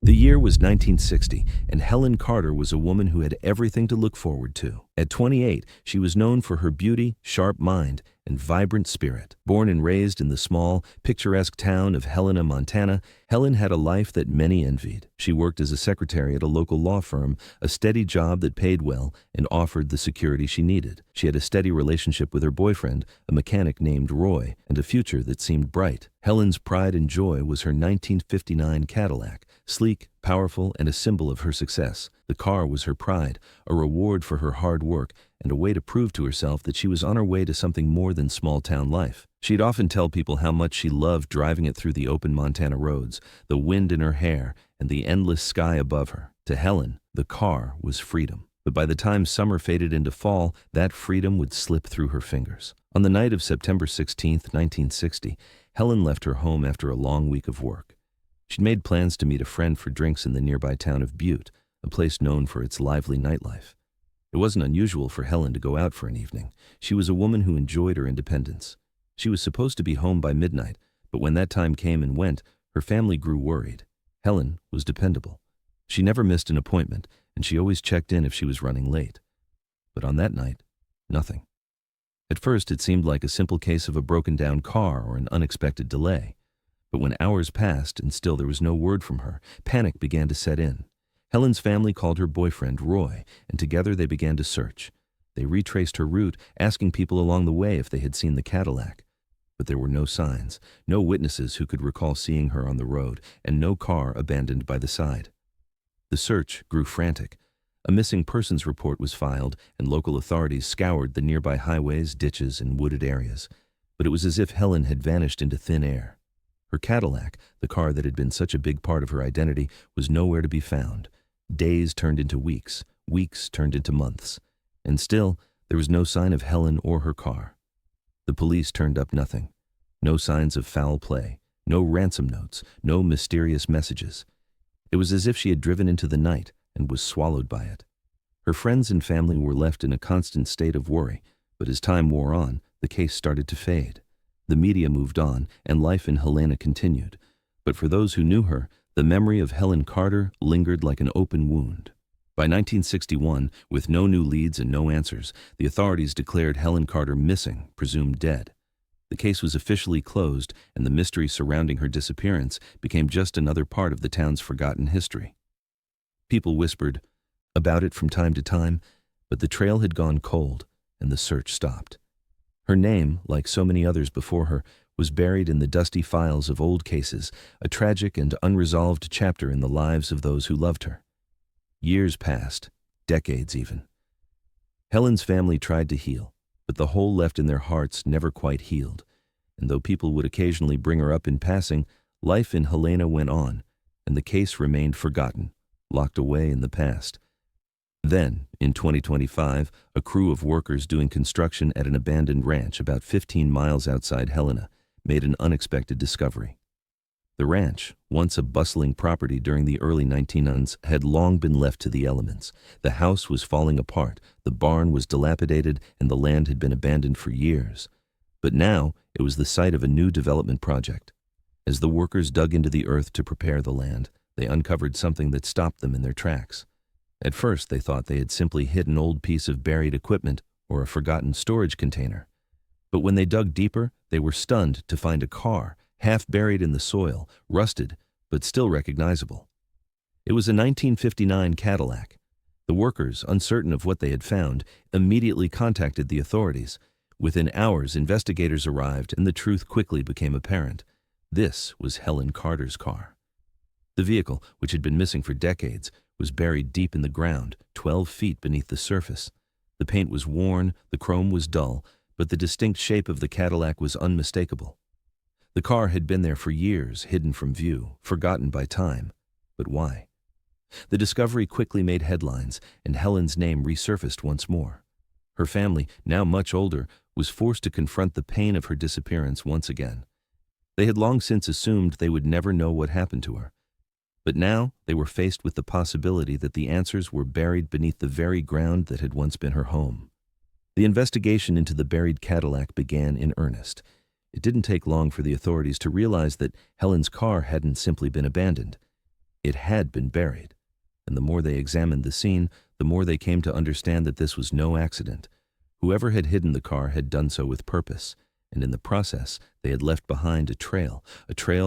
The year was 1960, and Helen Carter was a woman who had everything to look forward to. At 28, she was known for her beauty, sharp mind, and vibrant spirit. Born and raised in the small, picturesque town of Helena, Montana, Helen had a life that many envied. She worked as a secretary at a local law firm, a steady job that paid well and offered the security she needed. She had a steady relationship with her boyfriend, a mechanic named Roy, and a future that seemed bright. Helen's pride and joy was her 1959 Cadillac, sleek, powerful, and a symbol of her success. The car was her pride, a reward for her hard work, and a way to prove to herself that she was on her way to something more than small-town life. She'd often tell people how much she loved driving it through the open Montana roads, the wind in her hair, and the endless sky above her. To Helen, the car was freedom. But by the time summer faded into fall, that freedom would slip through her fingers. On the night of September 16, 1960, Helen left her home after a long week of work. She'd made plans to meet a friend for drinks in the nearby town of Butte, a place known for its lively nightlife. It wasn't unusual for Helen to go out for an evening. She was a woman who enjoyed her independence. She was supposed to be home by midnight, but when that time came and went, her family grew worried. Helen was dependable. She never missed an appointment, and she always checked in if she was running late. But on that night, nothing. At first, it seemed like a simple case of a broken-down car or an unexpected delay. But when hours passed and still there was no word from her, panic began to set in. Helen's family called her boyfriend, Roy, and together they began to search. They retraced her route, asking people along the way if they had seen the Cadillac. But there were no signs, no witnesses who could recall seeing her on the road, and no car abandoned by the side. The search grew frantic. A missing persons report was filed, and local authorities scoured the nearby highways, ditches, and wooded areas. But it was as if Helen had vanished into thin air. Her Cadillac, the car that had been such a big part of her identity, was nowhere to be found. Days turned into weeks, weeks turned into months, and still there was no sign of Helen or her car. The police turned up nothing. No signs of foul play, no ransom notes, no mysterious messages. It was as if she had driven into the night and was swallowed by it. Her friends and family were left in a constant state of worry, but as time wore on, the case started to fade. The media moved on, and life in Helena continued. But for those who knew her, the memory of Helen Carter lingered like an open wound. By 1961, with no new leads and no answers, the authorities declared Helen Carter missing, presumed dead. The case was officially closed, and the mystery surrounding her disappearance became just another part of the town's forgotten history. People whispered about it from time to time, but the trail had gone cold, and the search stopped. Her name, like so many others before her, was buried in the dusty files of old cases, a tragic and unresolved chapter in the lives of those who loved her. Years passed, decades even. Helen's family tried to heal, but the hole left in their hearts never quite healed. And though people would occasionally bring her up in passing, life in Helena went on, and the case remained forgotten, locked away in the past. Then, in 2025, a crew of workers doing construction at an abandoned ranch about 15 miles outside Helena made an unexpected discovery. The ranch, once a bustling property during the early 1900s, had long been left to the elements. The house was falling apart, the barn was dilapidated, and the land had been abandoned for years. But now, it was the site of a new development project. As the workers dug into the earth to prepare the land, they uncovered something that stopped them in their tracks. At first, they thought they had simply hit an old piece of buried equipment or a forgotten storage container. But when they dug deeper, they were stunned to find a car, half buried in the soil, rusted, but still recognizable. It was a 1959 Cadillac. The workers, uncertain of what they had found, immediately contacted the authorities. Within hours, investigators arrived, and the truth quickly became apparent. This was Helen Carter's car. The vehicle, which had been missing for decades, was buried deep in the ground, 12 feet beneath the surface. The paint was worn, the chrome was dull, but the distinct shape of the Cadillac was unmistakable. The car had been there for years, hidden from view, forgotten by time. But why? The discovery quickly made headlines, and Helen's name resurfaced once more. Her family, now much older, was forced to confront the pain of her disappearance once again. They had long since assumed they would never know what happened to her. But now they were faced with the possibility that the answers were buried beneath the very ground that had once been her home. The investigation into the buried Cadillac began in earnest. It didn't take long for the authorities to realize that Helen's car hadn't simply been abandoned. It had been buried, and the more they examined the scene, the more they came to understand that this was no accident. Whoever had hidden the car had done so with purpose, and in the process they had left behind a trail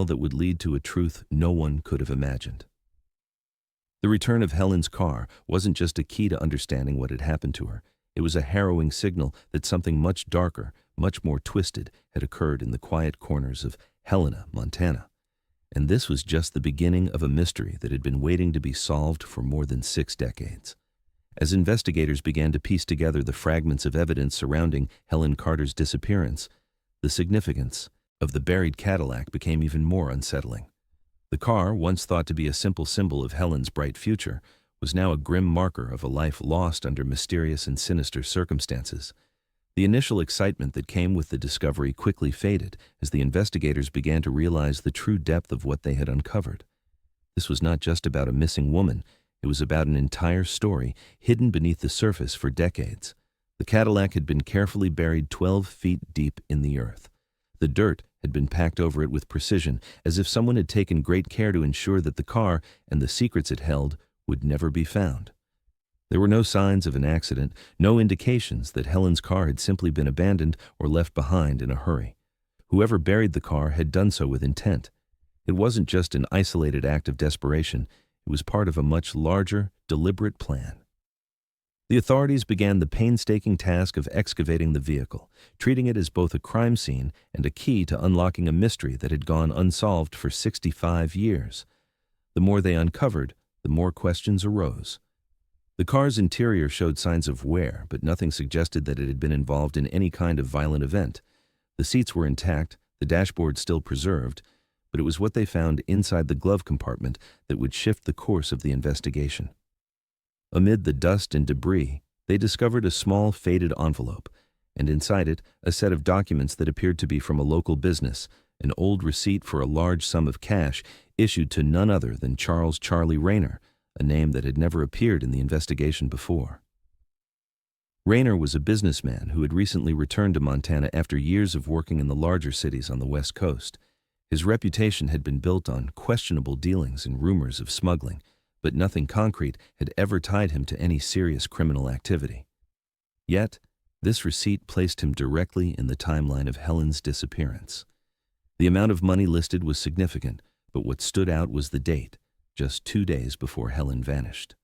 that would lead to a truth no one could have imagined. The return of Helen's car wasn't just a key to understanding what had happened to her. It was a harrowing signal that something much darker, much more twisted, had occurred in the quiet corners of Helena, Montana. And this was just the beginning of a mystery that had been waiting to be solved for more than 6 decades. As investigators began to piece together the fragments of evidence surrounding Helen Carter's disappearance, the significance of the buried Cadillac became even more unsettling. The car, once thought to be a simple symbol of Helen's bright future, was now a grim marker of a life lost under mysterious and sinister circumstances. The initial excitement that came with the discovery quickly faded as the investigators began to realize the true depth of what they had uncovered. This was not just about a missing woman, it was about an entire story hidden beneath the surface for decades. The Cadillac had been carefully buried 12 feet deep in the earth. The dirt had been packed over it with precision, as if someone had taken great care to ensure that the car and the secrets it held would never be found. There were no signs of an accident, no indications that Helen's car had simply been abandoned or left behind in a hurry. Whoever buried the car had done so with intent. It wasn't just an isolated act of desperation, it was part of a much larger, deliberate plan. The authorities began the painstaking task of excavating the vehicle, treating it as both a crime scene and a key to unlocking a mystery that had gone unsolved for 65 years. The more they uncovered, the more questions arose. The car's interior showed signs of wear, but nothing suggested that it had been involved in any kind of violent event. The seats were intact, the dashboard still preserved, but it was what they found inside the glove compartment that would shift the course of the investigation. Amid the dust and debris, they discovered a small, faded envelope, and inside it, a set of documents that appeared to be from a local business, an old receipt for a large sum of cash issued to none other than Charles "Charlie" Rayner, a name that had never appeared in the investigation before. Rayner was a businessman who had recently returned to Montana after years of working in the larger cities on the West Coast. His reputation had been built on questionable dealings and rumors of smuggling, but nothing concrete had ever tied him to any serious criminal activity. Yet, this receipt placed him directly in the timeline of Helen's disappearance. The amount of money listed was significant, but what stood out was the date, just 2 days before Helen vanished.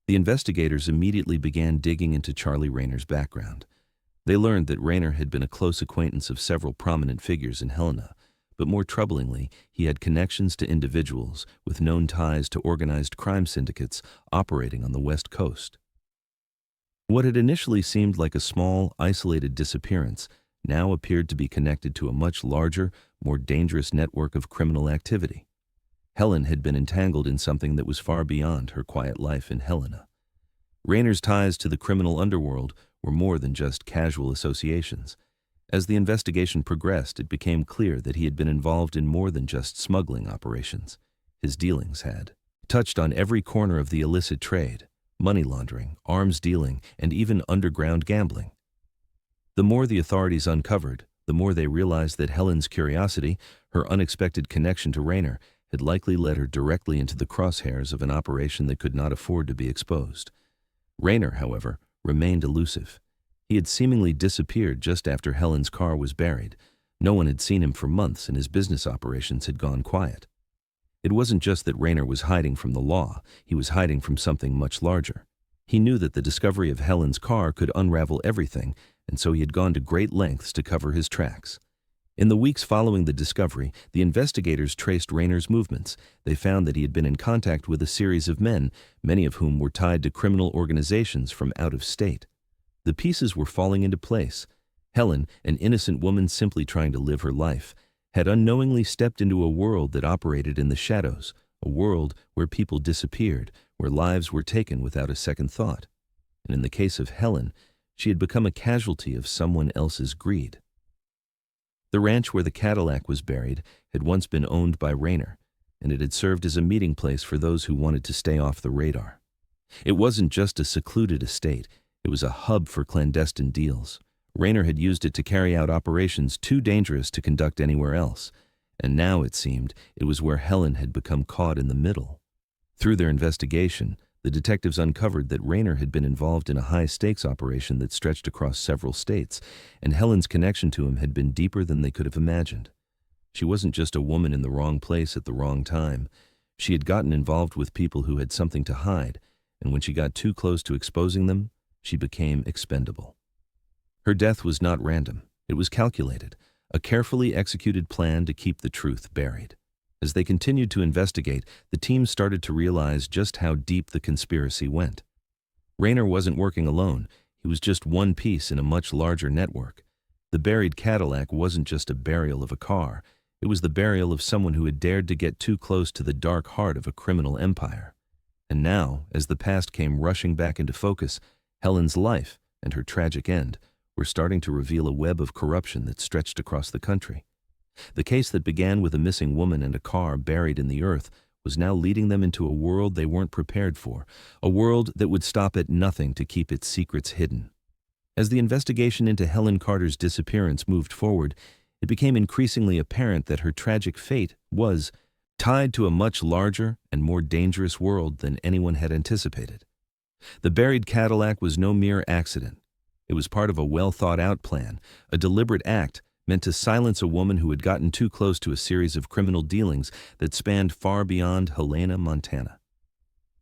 The investigators immediately began digging into Charlie Rayner's background. They learned that Rayner had been a close acquaintance of several prominent figures in Helena, but more troublingly, he had connections to individuals with known ties to organized crime syndicates operating on the West Coast. What had initially seemed like a small, isolated disappearance now appeared to be connected to a much larger, more dangerous network of criminal activity. Helen had been entangled in something that was far beyond her quiet life in Helena. Rayner's ties to the criminal underworld were more than just casual associations. As the investigation progressed, it became clear that he had been involved in more than just smuggling operations. His dealings had touched on every corner of the illicit trade: money laundering, arms dealing, and even underground gambling. The more the authorities uncovered, the more they realized that Helen's curiosity, her unexpected connection to Rayner, had likely led her directly into the crosshairs of an operation that could not afford to be exposed. Rayner, however, remained elusive. He had seemingly disappeared just after Helen's car was buried. No one had seen him for months, and his business operations had gone quiet. It wasn't just that Rayner was hiding from the law, he was hiding from something much larger. He knew that the discovery of Helen's car could unravel everything, and so he had gone to great lengths to cover his tracks. In the weeks following the discovery, the investigators traced Rayner's movements. They found that he had been in contact with a series of men, many of whom were tied to criminal organizations from out of state. The pieces were falling into place. Helen, an innocent woman simply trying to live her life, had unknowingly stepped into a world that operated in the shadows, a world where people disappeared, where lives were taken without a second thought. And in the case of Helen, she had become a casualty of someone else's greed. The ranch where the Cadillac was buried had once been owned by Rayner, and it had served as a meeting place for those who wanted to stay off the radar. It wasn't just a secluded estate, it was a hub for clandestine deals. Rayner had used it to carry out operations too dangerous to conduct anywhere else, and now, it seemed, it was where Helen had become caught in the middle. Through their investigation, the detectives uncovered that Rayner had been involved in a high-stakes operation that stretched across several states, and Helen's connection to him had been deeper than they could have imagined. She wasn't just a woman in the wrong place at the wrong time. She had gotten involved with people who had something to hide, and when she got too close to exposing them, she became expendable. Her death was not random. It was calculated, a carefully executed plan to keep the truth buried. As they continued to investigate, the team started to realize just how deep the conspiracy went. Rayner wasn't working alone. He was just one piece in a much larger network. The buried Cadillac wasn't just a burial of a car. It was the burial of someone who had dared to get too close to the dark heart of a criminal empire. And now, as the past came rushing back into focus, Helen's life and her tragic end were starting to reveal a web of corruption that stretched across the country. The case that began with a missing woman and a car buried in the earth was now leading them into a world they weren't prepared for, a world that would stop at nothing to keep its secrets hidden. As the investigation into Helen Carter's disappearance moved forward, it became increasingly apparent that her tragic fate was tied to a much larger and more dangerous world than anyone had anticipated. The buried Cadillac was no mere accident. It was part of a well-thought-out plan, a deliberate act meant to silence a woman who had gotten too close to a series of criminal dealings that spanned far beyond Helena, Montana.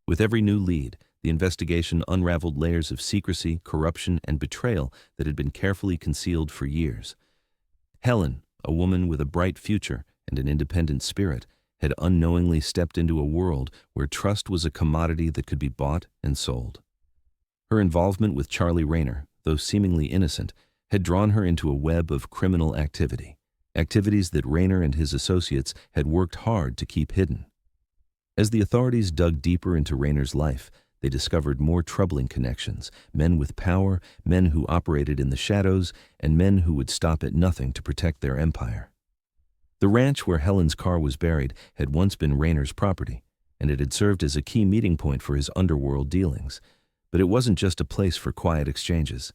With every new lead, the investigation unraveled layers of secrecy, corruption, and betrayal that had been carefully concealed for years. Helen, a woman with a bright future and an independent spirit, had unknowingly stepped into a world where trust was a commodity that could be bought and sold. Her involvement with Charlie Rayner, though seemingly innocent, had drawn her into a web of criminal activities that Rayner and his associates had worked hard to keep hidden. As the authorities dug deeper into Rayner's life, they discovered more troubling connections, men with power, men who operated in the shadows, and men who would stop at nothing to protect their empire. The ranch where Helen's car was buried had once been Rayner's property, and it had served as a key meeting point for his underworld dealings. But it wasn't just a place for quiet exchanges.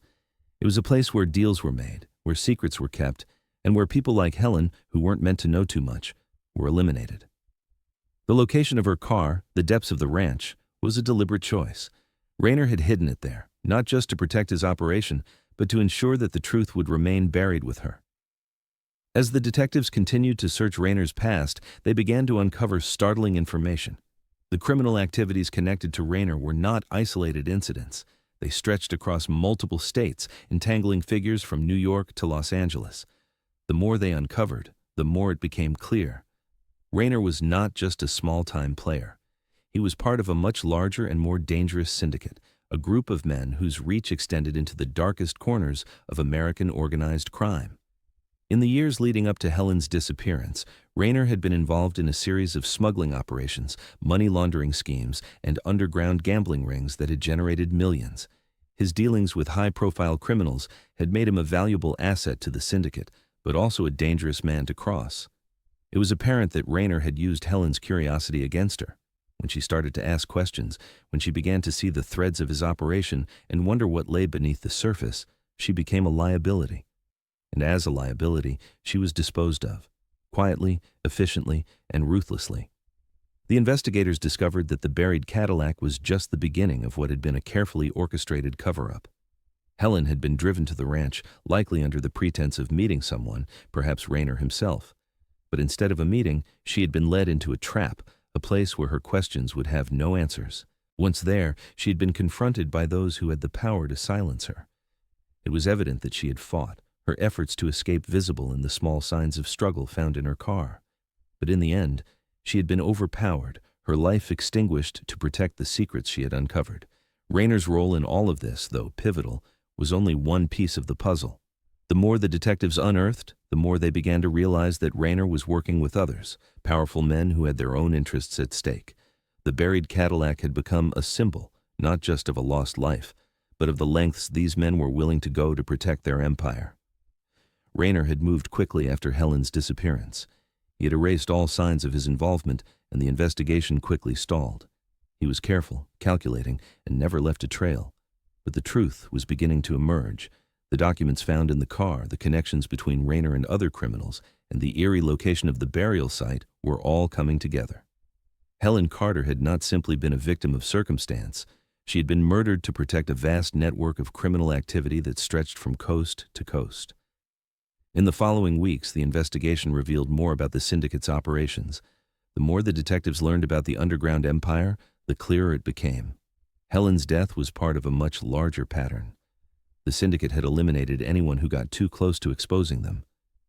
It was a place where deals were made, where secrets were kept, and where people like Helen, who weren't meant to know too much, were eliminated. The location of her car, the depths of the ranch, was a deliberate choice. Rayner had hidden it there, not just to protect his operation, but to ensure that the truth would remain buried with her. As the detectives continued to search Rayner's past, they began to uncover startling information. The criminal activities connected to Rayner were not isolated incidents. They stretched across multiple states, entangling figures from New York to Los Angeles. The more they uncovered, the more it became clear. Rayner was not just a small-time player. He was part of a much larger and more dangerous syndicate, a group of men whose reach extended into the darkest corners of American organized crime. In the years leading up to Helen's disappearance, Rayner had been involved in a series of smuggling operations, money laundering schemes, and underground gambling rings that had generated millions. His dealings with high-profile criminals had made him a valuable asset to the syndicate, but also a dangerous man to cross. It was apparent that Rayner had used Helen's curiosity against her. When she started to ask questions, when she began to see the threads of his operation and wonder what lay beneath the surface, she became a liability. And as a liability, she was disposed of, quietly, efficiently, and ruthlessly. The investigators discovered that the buried Cadillac was just the beginning of what had been a carefully orchestrated cover-up. Helen had been driven to the ranch, likely under the pretense of meeting someone, perhaps Rayner himself. But instead of a meeting, she had been led into a trap, a place where her questions would have no answers. Once there, she had been confronted by those who had the power to silence her. It was evident that she had fought, her efforts to escape visible in the small signs of struggle found in her car. But in the end, she had been overpowered, her life extinguished to protect the secrets she had uncovered. Rayner's role in all of this, though pivotal, was only one piece of the puzzle. The more the detectives unearthed, the more they began to realize that Rayner was working with others, powerful men who had their own interests at stake. The buried Cadillac had become a symbol, not just of a lost life, but of the lengths these men were willing to go to protect their empire. Rayner had moved quickly after Helen's disappearance. He had erased all signs of his involvement, and the investigation quickly stalled. He was careful, calculating, and never left a trail. But the truth was beginning to emerge. The documents found in the car, the connections between Rayner and other criminals, and the eerie location of the burial site were all coming together. Helen Carter had not simply been a victim of circumstance. She had been murdered to protect a vast network of criminal activity that stretched from coast to coast. In the following weeks, the investigation revealed more about the syndicate's operations. The more the detectives learned about the underground empire, the clearer it became. Helen's death was part of a much larger pattern. The syndicate had eliminated anyone who got too close to exposing them.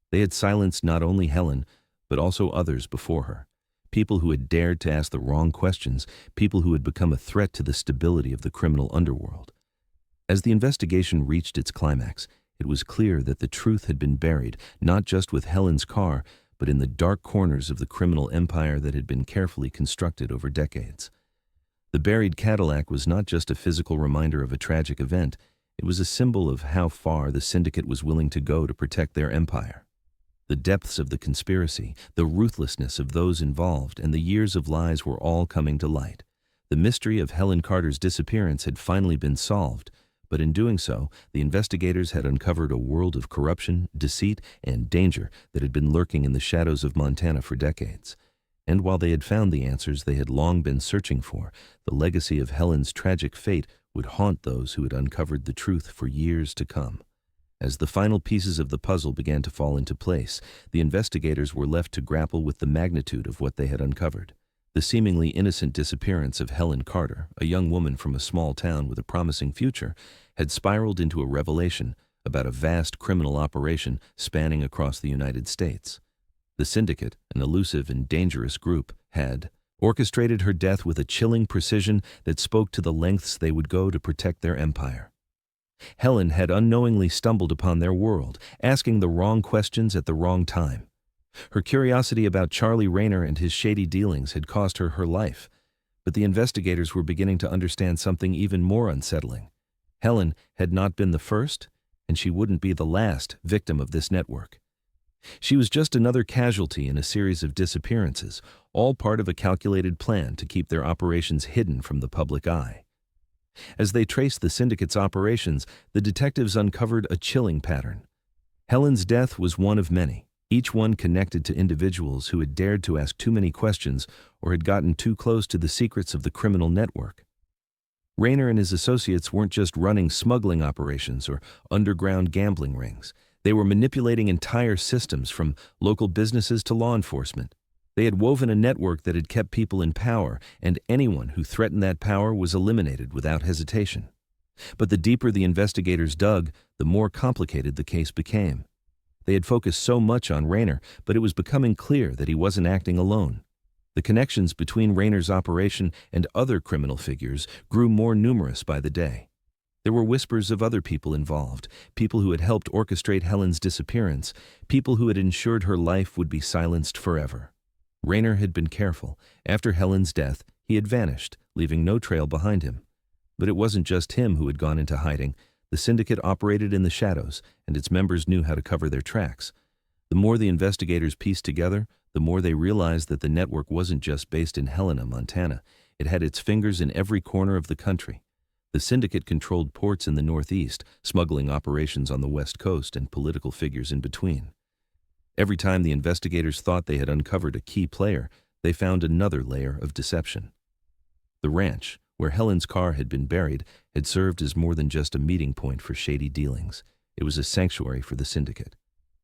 They had silenced not only Helen, but also others before her. People who had dared to ask the wrong questions, people who had become a threat to the stability of the criminal underworld. As the investigation reached its climax, it was clear that the truth had been buried, not just with Helen's car, but in the dark corners of the criminal empire that had been carefully constructed over decades. The buried Cadillac was not just a physical reminder of a tragic event, it was a symbol of how far the syndicate was willing to go to protect their empire. The depths of the conspiracy, the ruthlessness of those involved, and the years of lies were all coming to light. The mystery of Helen Carter's disappearance had finally been solved, but in doing so, the investigators had uncovered a world of corruption, deceit, and danger that had been lurking in the shadows of Montana for decades. And while they had found the answers they had long been searching for, the legacy of Helen's tragic fate would haunt those who had uncovered the truth for years to come. As the final pieces of the puzzle began to fall into place, the investigators were left to grapple with the magnitude of what they had uncovered. The seemingly innocent disappearance of Helen Carter, a young woman from a small town with a promising future, had spiraled into a revelation about a vast criminal operation spanning across the United States. The syndicate, an elusive and dangerous group, had orchestrated her death with a chilling precision that spoke to the lengths they would go to protect their empire. Helen had unknowingly stumbled upon their world, asking the wrong questions at the wrong time. Her curiosity about Charlie Rayner and his shady dealings had cost her her life, but the investigators were beginning to understand something even more unsettling. Helen had not been the first, and she wouldn't be the last victim of this network. She was just another casualty in a series of disappearances, all part of a calculated plan to keep their operations hidden from the public eye. As they traced the syndicate's operations, the detectives uncovered a chilling pattern. Helen's death was one of many, each one connected to individuals who had dared to ask too many questions or had gotten too close to the secrets of the criminal network. Rayner and his associates weren't just running smuggling operations or underground gambling rings. They were manipulating entire systems, from local businesses to law enforcement. They had woven a network that had kept people in power, and anyone who threatened that power was eliminated without hesitation. But the deeper the investigators dug, the more complicated the case became. They had focused so much on Rayner, but it was becoming clear that he wasn't acting alone. The connections between Rayner's operation and other criminal figures grew more numerous by the day. There were whispers of other people involved, people who had helped orchestrate Helen's disappearance, people who had ensured her life would be silenced forever. Rayner had been careful. After Helen's death, he had vanished, leaving no trail behind him. But it wasn't just him who had gone into hiding. The syndicate operated in the shadows, and its members knew how to cover their tracks. The more the investigators pieced together, the more they realized that the network wasn't just based in Helena, Montana. It had its fingers in every corner of the country. The syndicate controlled ports in the Northeast, smuggling operations on the West Coast, and political figures in between. Every time the investigators thought they had uncovered a key player, they found another layer of deception. The ranch, where Helen's car had been buried, had served as more than just a meeting point for shady dealings. It was a sanctuary for the syndicate.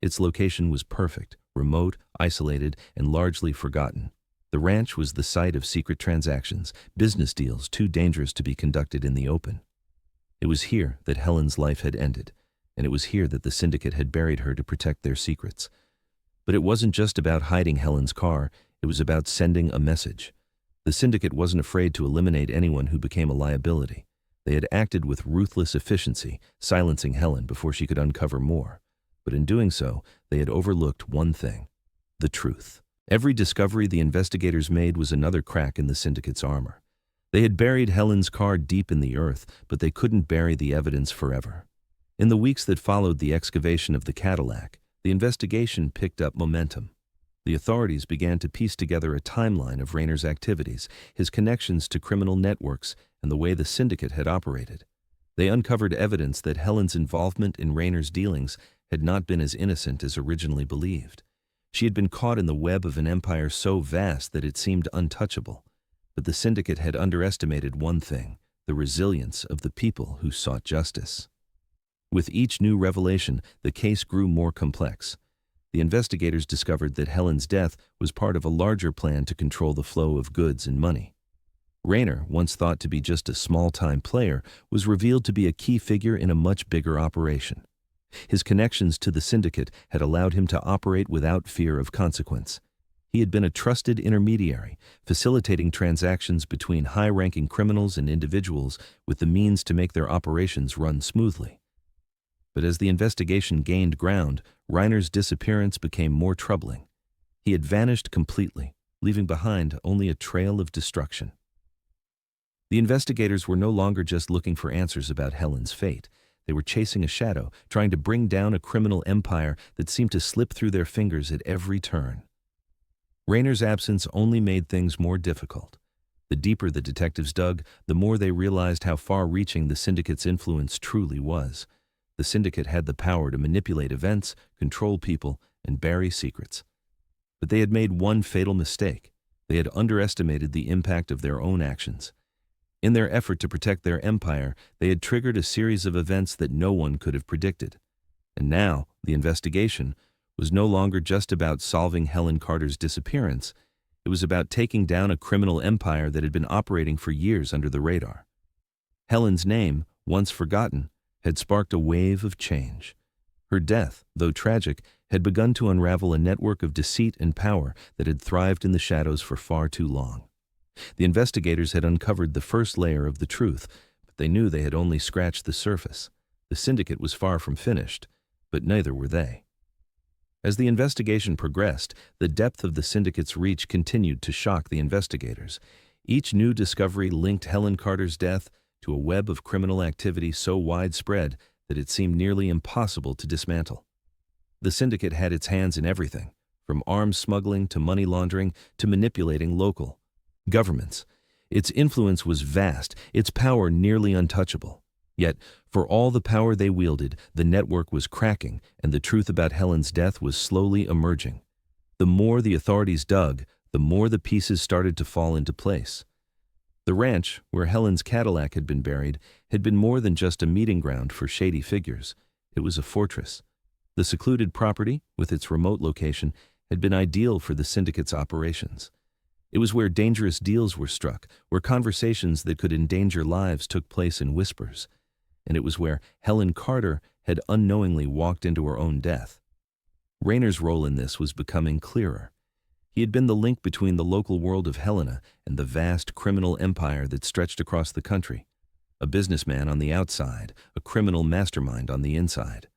Its location was perfect, remote, isolated, and largely forgotten. The ranch was the site of secret transactions, business deals too dangerous to be conducted in the open. It was here that Helen's life had ended, and it was here that the syndicate had buried her to protect their secrets. But it wasn't just about hiding Helen's car, it was about sending a message. The syndicate wasn't afraid to eliminate anyone who became a liability. They had acted with ruthless efficiency, silencing Helen before she could uncover more. But in doing so, they had overlooked one thing: the truth. Every discovery the investigators made was another crack in the syndicate's armor. They had buried Helen's car deep in the earth, but they couldn't bury the evidence forever. In the weeks that followed the excavation of the Cadillac, the investigation picked up momentum. The authorities began to piece together a timeline of Rayner's activities, his connections to criminal networks, and the way the syndicate had operated. They uncovered evidence that Helen's involvement in Rayner's dealings had not been as innocent as originally believed. She had been caught in the web of an empire so vast that it seemed untouchable. But the syndicate had underestimated one thing: the resilience of the people who sought justice. With each new revelation, the case grew more complex. The investigators discovered that Helen's death was part of a larger plan to control the flow of goods and money. Rayner, once thought to be just a small-time player, was revealed to be a key figure in a much bigger operation. His connections to the syndicate had allowed him to operate without fear of consequence. He had been a trusted intermediary, facilitating transactions between high-ranking criminals and individuals with the means to make their operations run smoothly. But as the investigation gained ground, Reiner's disappearance became more troubling. He had vanished completely, leaving behind only a trail of destruction. The investigators were no longer just looking for answers about Helen's fate. They were chasing a shadow, trying to bring down a criminal empire that seemed to slip through their fingers at every turn. Rayner's absence only made things more difficult. The deeper the detectives dug, the more they realized how far-reaching the syndicate's influence truly was. The syndicate had the power to manipulate events, control people, and bury secrets. But they had made one fatal mistake. They had underestimated the impact of their own actions. In their effort to protect their empire, they had triggered a series of events that no one could have predicted. And now, the investigation was no longer just about solving Helen Carter's disappearance. It was about taking down a criminal empire that had been operating for years under the radar. Helen's name, once forgotten, had sparked a wave of change. Her death, though tragic, had begun to unravel a network of deceit and power that had thrived in the shadows for far too long. The investigators had uncovered the first layer of the truth, but they knew they had only scratched the surface. The syndicate was far from finished, but neither were they. As the investigation progressed, the depth of the syndicate's reach continued to shock the investigators. Each new discovery linked Helen Carter's death to a web of criminal activity so widespread that it seemed nearly impossible to dismantle. The syndicate had its hands in everything, from arms smuggling to money laundering to manipulating local governments. Its influence was vast, its power nearly untouchable. Yet, for all the power they wielded, the network was cracking, and the truth about Helen's death was slowly emerging. The more the authorities dug, the more the pieces started to fall into place. The ranch, where Helen's Cadillac had been buried, had been more than just a meeting ground for shady figures. It was a fortress. The secluded property, with its remote location, had been ideal for the syndicate's operations. It was where dangerous deals were struck, where conversations that could endanger lives took place in whispers. And it was where Helen Carter had unknowingly walked into her own death. Rayner's role in this was becoming clearer. He had been the link between the local world of Helena and the vast criminal empire that stretched across the country. A businessman on the outside, a criminal mastermind on the inside.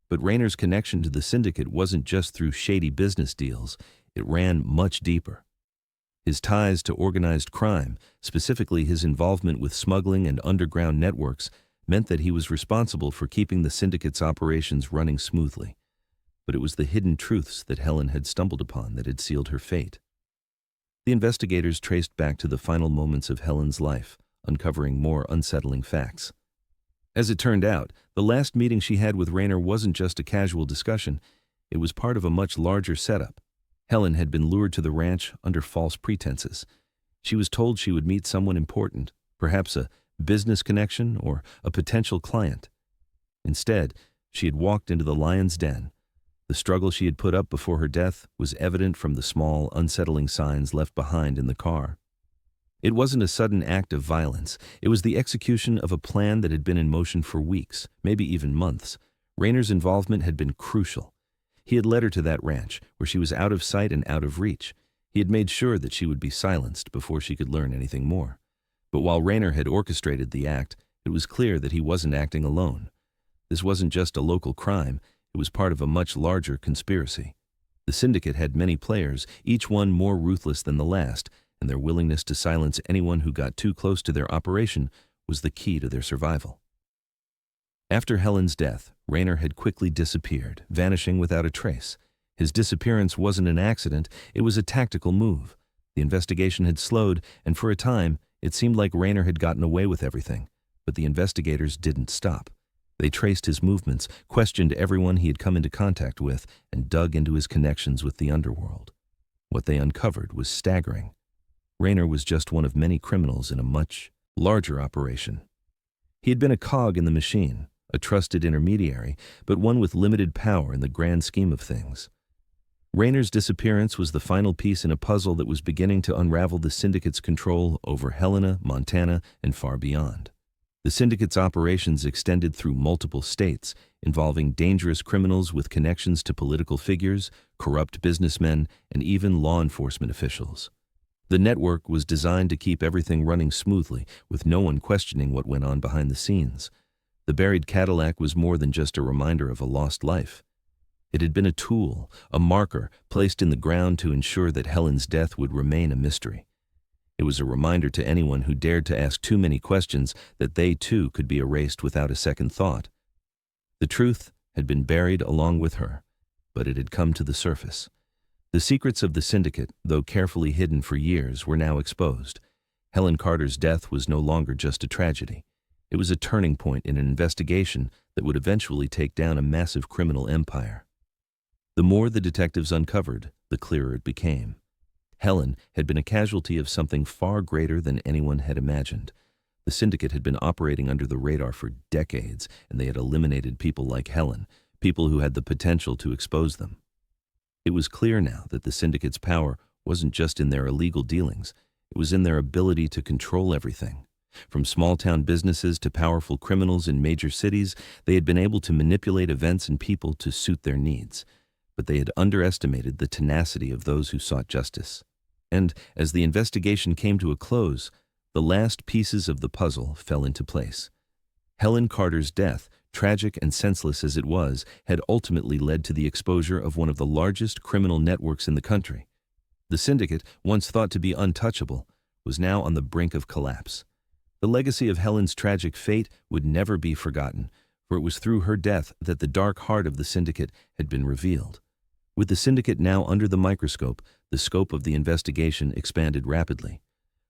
But Rayner's connection to the syndicate wasn't just through shady business deals, it ran much deeper. His ties to organized crime, specifically his involvement with smuggling and underground networks, meant that he was responsible for keeping the syndicate's operations running smoothly. But it was the hidden truths that Helen had stumbled upon that had sealed her fate. The investigators traced back to the final moments of Helen's life, uncovering more unsettling facts. As it turned out, the last meeting she had with Rayner wasn't just a casual discussion, it was part of a much larger setup. Helen had been lured to the ranch under false pretenses. She was told she would meet someone important, perhaps a business connection or a potential client. Instead, she had walked into the lion's den. The struggle she had put up before her death was evident from the small, unsettling signs left behind in the car. It wasn't a sudden act of violence. It was the execution of a plan that had been in motion for weeks, maybe even months. Rayner's involvement had been crucial. He had led her to that ranch, where she was out of sight and out of reach. He had made sure that she would be silenced before she could learn anything more. But while Rayner had orchestrated the act, it was clear that he wasn't acting alone. This wasn't just a local crime. It was part of a much larger conspiracy. The syndicate had many players, each one more ruthless than the last, and their willingness to silence anyone who got too close to their operation was the key to their survival. After Helen's death, Rayner had quickly disappeared, vanishing without a trace. His disappearance wasn't an accident, it was a tactical move. The investigation had slowed, and for a time, it seemed like Rayner had gotten away with everything. But the investigators didn't stop. They traced his movements, questioned everyone he had come into contact with, and dug into his connections with the underworld. What they uncovered was staggering. Rayner was just one of many criminals in a much larger operation. He had been a cog in the machine, a trusted intermediary, but one with limited power in the grand scheme of things. Rayner's disappearance was the final piece in a puzzle that was beginning to unravel the syndicate's control over Helena, Montana, and far beyond. The syndicate's operations extended through multiple states, involving dangerous criminals with connections to political figures, corrupt businessmen, and even law enforcement officials. The network was designed to keep everything running smoothly, with no one questioning what went on behind the scenes. The buried Cadillac was more than just a reminder of a lost life. It had been a tool, a marker, placed in the ground to ensure that Helen's death would remain a mystery. It was a reminder to anyone who dared to ask too many questions that they too could be erased without a second thought. The truth had been buried along with her, but it had come to the surface. The secrets of the syndicate, though carefully hidden for years, were now exposed. Helen Carter's death was no longer just a tragedy. It was a turning point in an investigation that would eventually take down a massive criminal empire. The more the detectives uncovered, the clearer it became. Helen had been a casualty of something far greater than anyone had imagined. The syndicate had been operating under the radar for decades, and they had eliminated people like Helen, people who had the potential to expose them. It was clear now that the syndicate's power wasn't just in their illegal dealings, it was in their ability to control everything. From small-town businesses to powerful criminals in major cities, they had been able to manipulate events and people to suit their needs. But they had underestimated the tenacity of those who sought justice. And as the investigation came to a close, the last pieces of the puzzle fell into place. Helen Carter's death, tragic and senseless as it was, had ultimately led to the exposure of one of the largest criminal networks in the country. The syndicate, once thought to be untouchable, was now on the brink of collapse. The legacy of Helen's tragic fate would never be forgotten, for it was through her death that the dark heart of the syndicate had been revealed. With the syndicate now under the microscope, the scope of the investigation expanded rapidly.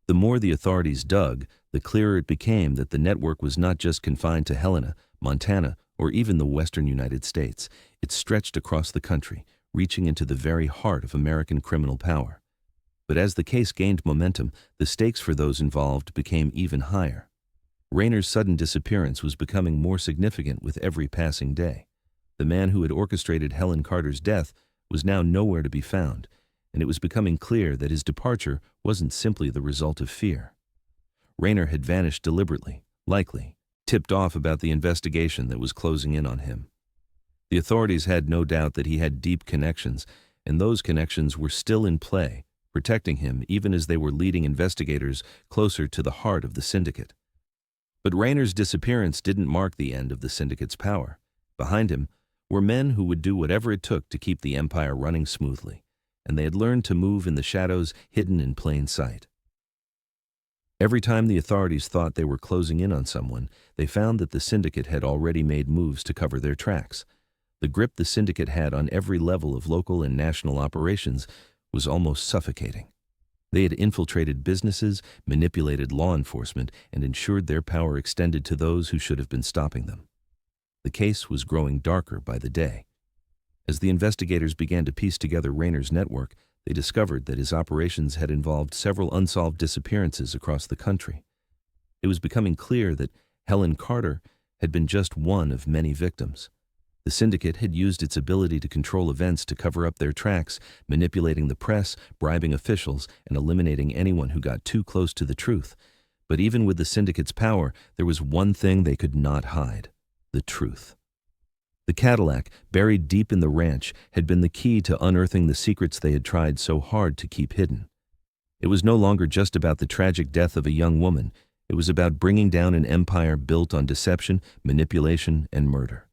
The more the authorities dug, the clearer it became that the network was not just confined to Helena, Montana, or even the western United States. It stretched across the country, reaching into the very heart of American criminal power. But as the case gained momentum, the stakes for those involved became even higher. Rayner's sudden disappearance was becoming more significant with every passing day. The man who had orchestrated Helen Carter's death was now nowhere to be found, and it was becoming clear that his departure wasn't simply the result of fear. Rayner had vanished deliberately, likely tipped off about the investigation that was closing in on him. The authorities had no doubt that he had deep connections, and those connections were still in play, protecting him even as they were leading investigators closer to the heart of the syndicate. But Rayner's disappearance didn't mark the end of the syndicate's power. Behind him were men who would do whatever it took to keep the empire running smoothly, and they had learned to move in the shadows hidden in plain sight. Every time the authorities thought they were closing in on someone, they found that the syndicate had already made moves to cover their tracks. The grip the syndicate had on every level of local and national operations was almost suffocating. They had infiltrated businesses, manipulated law enforcement, and ensured their power extended to those who should have been stopping them. The case was growing darker by the day. As the investigators began to piece together Rayner's network, they discovered that his operations had involved several unsolved disappearances across the country. It was becoming clear that Helen Carter had been just one of many victims. The syndicate had used its ability to control events to cover up their tracks, manipulating the press, bribing officials, and eliminating anyone who got too close to the truth. But even with the syndicate's power, there was one thing they could not hide: the truth. The Cadillac, buried deep in the ranch, had been the key to unearthing the secrets they had tried so hard to keep hidden. It was no longer just about the tragic death of a young woman. It was about bringing down an empire built on deception, manipulation, and murder.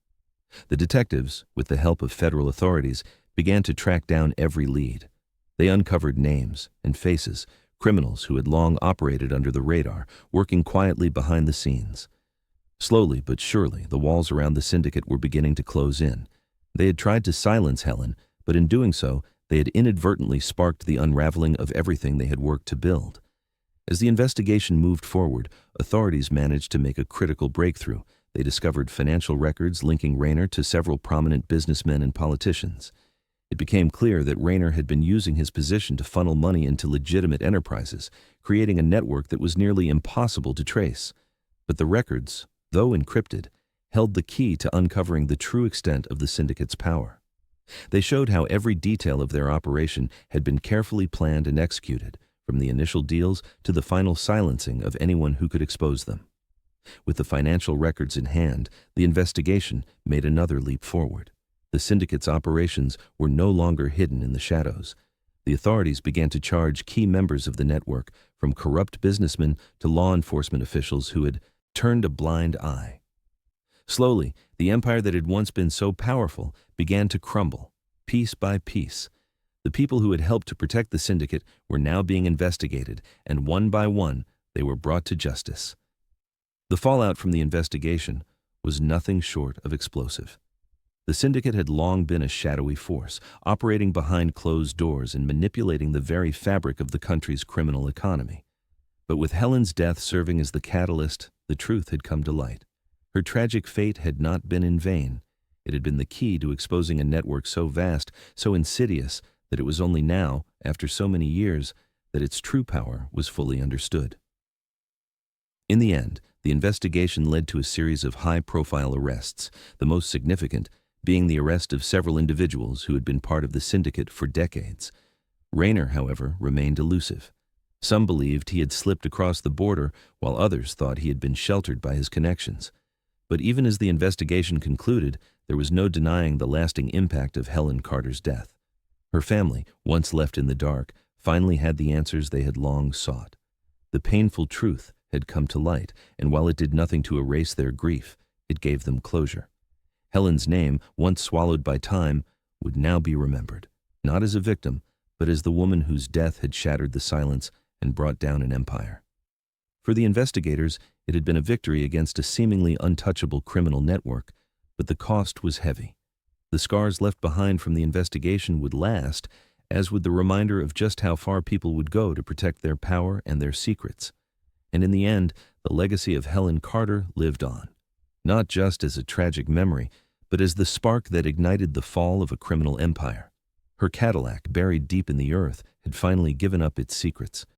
The detectives, with the help of federal authorities, began to track down every lead. They uncovered names and faces, criminals who had long operated under the radar, working quietly behind the scenes. Slowly but surely, the walls around the syndicate were beginning to close in. They had tried to silence Helen, but in doing so, they had inadvertently sparked the unraveling of everything they had worked to build. As the investigation moved forward, authorities managed to make a critical breakthrough. They discovered financial records linking Rayner to several prominent businessmen and politicians. It became clear that Rayner had been using his position to funnel money into legitimate enterprises, creating a network that was nearly impossible to trace. But the records, though encrypted, held the key to uncovering the true extent of the syndicate's power. They showed how every detail of their operation had been carefully planned and executed, from the initial deals to the final silencing of anyone who could expose them. With the financial records in hand, the investigation made another leap forward. The syndicate's operations were no longer hidden in the shadows. The authorities began to charge key members of the network, from corrupt businessmen to law enforcement officials who had turned a blind eye. Slowly, the empire that had once been so powerful began to crumble, piece by piece. The people who had helped to protect the syndicate were now being investigated, and one by one, they were brought to justice. The fallout from the investigation was nothing short of explosive. The syndicate had long been a shadowy force, operating behind closed doors and manipulating the very fabric of the country's criminal economy. But with Helen's death serving as the catalyst, the truth had come to light. Her tragic fate had not been in vain. It had been the key to exposing a network so vast, so insidious, that it was only now, after so many years, that its true power was fully understood. In the end, the investigation led to a series of high-profile arrests, the most significant being the arrest of several individuals who had been part of the syndicate for decades. Rayner, however, remained elusive. Some believed he had slipped across the border, while others thought he had been sheltered by his connections. But even as the investigation concluded, there was no denying the lasting impact of Helen Carter's death. Her family, once left in the dark, finally had the answers they had long sought. The painful truth had come to light, and while it did nothing to erase their grief, it gave them closure. Helen's name, once swallowed by time, would now be remembered, not as a victim, but as the woman whose death had shattered the silence and brought down an empire. For the investigators, it had been a victory against a seemingly untouchable criminal network, but the cost was heavy. The scars left behind from the investigation would last, as would the reminder of just how far people would go to protect their power and their secrets. And in the end, the legacy of Helen Carter lived on, not just as a tragic memory, but as the spark that ignited the fall of a criminal empire. Her Cadillac, buried deep in the earth, had finally given up its secrets,